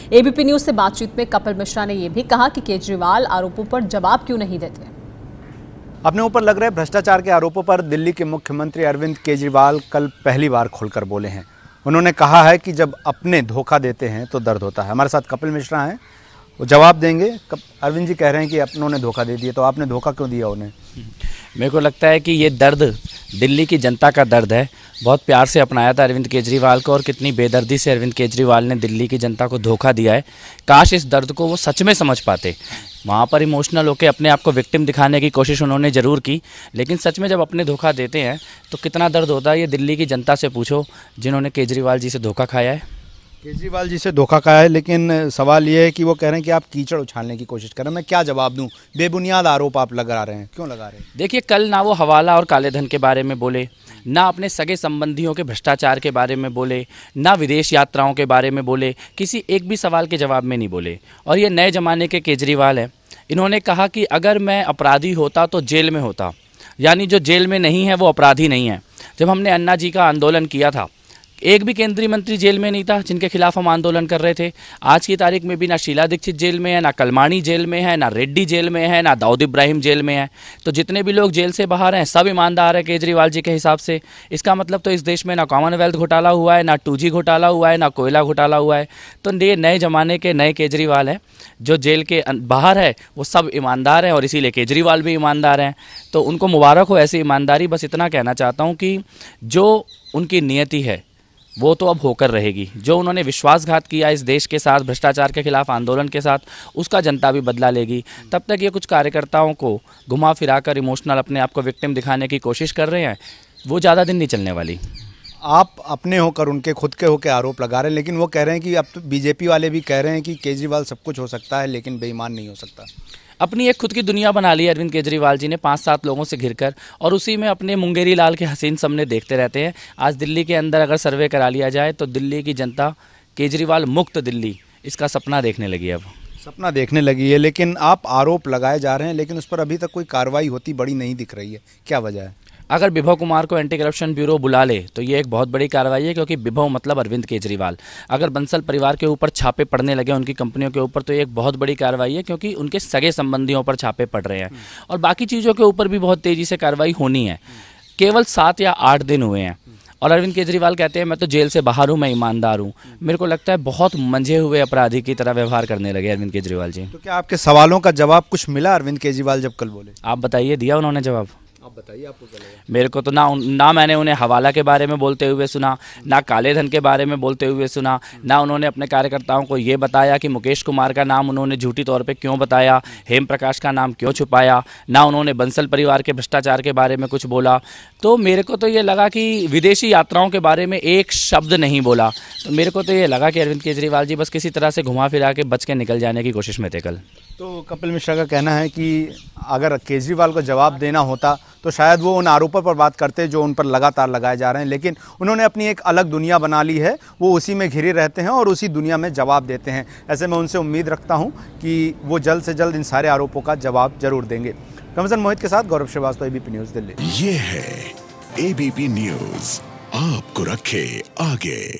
ABP news से बातचीत में कपिल मिश्रा ने यह भी कहा कि केजरीवाल आरोपों पर जवाब क्यों नहीं देते। अपने ऊपर लग रहे भ्रष्टाचार के आरोपों पर दिल्ली के मुख्यमंत्री अरविंद केजरीवाल कल पहली बार खुलकर बोले हैं। उन्होंने कहा है कि जब अपने धोखा देते हैं तो दर्द होता है। हमारे साथ कपिल मिश्रा हैं, वो जवाब देंगे। अरविंद जी कह रहे हैं कि अपनों ने धोखा दे दिया, तो आपने धोखा क्यों दिया उन्हें? मेरे को लगता है कि ये दर्द दिल्ली की जनता का दर्द है। बहुत प्यार से अपनाया था अरविंद केजरीवाल को, और कितनी बेदर्दी से अरविंद केजरीवाल ने दिल्ली की जनता को धोखा दिया है। काश इस दर्द को वो सच में समझ पाते। वहाँ पर इमोशनल होकर अपने आप को विक्टिम दिखाने की कोशिश उन्होंने ज़रूर की, लेकिन सच में जब अपने धोखा देते हैं तो कितना दर्द होता है ये दिल्ली की जनता से पूछो, जिन्होंने केजरीवाल जी से धोखा खाया है। केजरीवाल जी से धोखा खाया है, लेकिन सवाल ये है कि वो कह रहे हैं कि आप कीचड़ उछालने की कोशिश कर रहे हैं। मैं क्या जवाब दूं? बेबुनियाद आरोप आप लगा रहे हैं, क्यों लगा रहे हैं? देखिए, कल ना वो हवाला और काले धन के बारे में बोले, ना अपने सगे संबंधियों के भ्रष्टाचार के बारे में बोले, ना विदेश यात्राओं के बारे में बोले, किसी एक भी सवाल के जवाब में नहीं बोले। और ये नए ज़माने के केजरीवाल हैं। इन्होंने कहा कि अगर मैं अपराधी होता तो जेल में होता, यानी जो जेल में नहीं है वो अपराधी नहीं है। जब हमने अन्ना जी का आंदोलन किया था, एक भी केंद्रीय मंत्री जेल में नहीं था जिनके खिलाफ हम आंदोलन कर रहे थे। आज की तारीख में भी ना शीला दीक्षित जेल में है, ना कलमाणी जेल में है, ना रेड्डी जेल में है, ना दाऊद इब्राहिम जेल में है। तो जितने भी लोग जेल से बाहर हैं सब ईमानदार हैं केजरीवाल जी के हिसाब से। इसका मतलब तो इस देश में ना कॉमनवेल्थ घोटाला हुआ है, ना 2G घोटाला हुआ है, ना कोयला घोटाला हुआ है। तो ये नए ज़माने के नए केजरीवाल हैं। जो जेल के बाहर है वो सब ईमानदार हैं, और इसीलिए केजरीवाल भी ईमानदार हैं। तो उनको मुबारक हो ऐसी ईमानदारी। बस इतना कहना चाहता हूँ कि जो उनकी नियति है वो तो अब होकर रहेगी। जो उन्होंने विश्वासघात किया इस देश के साथ, भ्रष्टाचार के खिलाफ आंदोलन के साथ, उसका जनता भी बदला लेगी। तब तक ये कुछ कार्यकर्ताओं को घुमा फिराकर इमोशनल अपने आप को विक्टिम दिखाने की कोशिश कर रहे हैं, वो ज़्यादा दिन नहीं चलने वाली। आप अपने होकर उनके खुद के होकर आरोप लगा रहे हैं, लेकिन वो कह रहे हैं कि अब तो बीजेपी वाले भी कह रहे हैं कि केजरीवाल सब कुछ हो सकता है लेकिन बेईमान नहीं हो सकता। अपनी एक खुद की दुनिया बना ली है अरविंद केजरीवाल जी ने 5-7 लोगों से घिरकर, और उसी में अपने मुंगेरी लाल के हसीन सपने देखते रहते हैं। आज दिल्ली के अंदर अगर सर्वे करा लिया जाए तो दिल्ली की जनता केजरीवाल मुक्त दिल्ली, इसका सपना देखने लगी है। अब सपना देखने लगी है, लेकिन आप आरोप लगाए जा रहे हैं लेकिन उस पर अभी तक कोई कार्रवाई होती बड़ी नहीं दिख रही है। क्या वजह है? अगर विभव कुमार को एंटी करप्शन ब्यूरो बुला ले तो ये एक बहुत बड़ी कार्रवाई है, क्योंकि विभव मतलब अरविंद केजरीवाल। अगर बंसल परिवार के ऊपर छापे पड़ने लगे उनकी कंपनियों के ऊपर, तो ये एक बहुत बड़ी कार्रवाई है, क्योंकि उनके सगे संबंधियों पर छापे पड़ रहे हैं। और बाकी चीज़ों के ऊपर भी बहुत तेज़ी से कार्रवाई होनी है। केवल 7 या 8 दिन हुए हैं और अरविंद केजरीवाल कहते हैं मैं तो जेल से बाहर हूँ, मैं ईमानदार हूँ। मेरे को लगता है बहुत मंझे हुए अपराधी की तरह व्यवहार करने लगे अरविंद केजरीवाल जी। तो क्या आपके सवालों का जवाब कुछ मिला अरविंद केजरीवाल जब कल बोले? आप बताइए, दिया उन्होंने जवाब? आप बताइए, आपको क्या लगा? मेरे को तो ना मैंने उन्हें हवाला के बारे में बोलते हुए सुना, ना काले धन के बारे में बोलते हुए सुना, ना उन्होंने अपने कार्यकर्ताओं को ये बताया कि मुकेश कुमार का नाम उन्होंने झूठी तौर पे क्यों बताया, हेम प्रकाश का नाम क्यों छुपाया, ना उन्होंने बंसल परिवार के भ्रष्टाचार के बारे में कुछ बोला। तो मेरे को तो ये लगा कि विदेशी यात्राओं के बारे में एक शब्द नहीं बोला। तो मेरे को तो ये लगा कि अरविंद केजरीवाल जी बस किसी तरह से घुमा फिरा के बच के निकल जाने की कोशिश में थे कल। तो कपिल मिश्रा का कहना है कि अगर केजरीवाल को जवाब देना होता तो शायद वो उन आरोपों पर बात करते जो उन पर लगातार लगाए जा रहे हैं, लेकिन उन्होंने अपनी एक अलग दुनिया बना ली है, वो उसी में घिरे रहते हैं और उसी दुनिया में जवाब देते हैं। ऐसे में उनसे उम्मीद रखता हूं कि वो जल्द से जल्द इन सारे आरोपों का जवाब जरूर देंगे। कमजन मोहित के साथ गौरव श्रीवास्तव, एबीपी न्यूज़ दिल्ली। ये है एबीपी न्यूज़, आपको रखे आगे।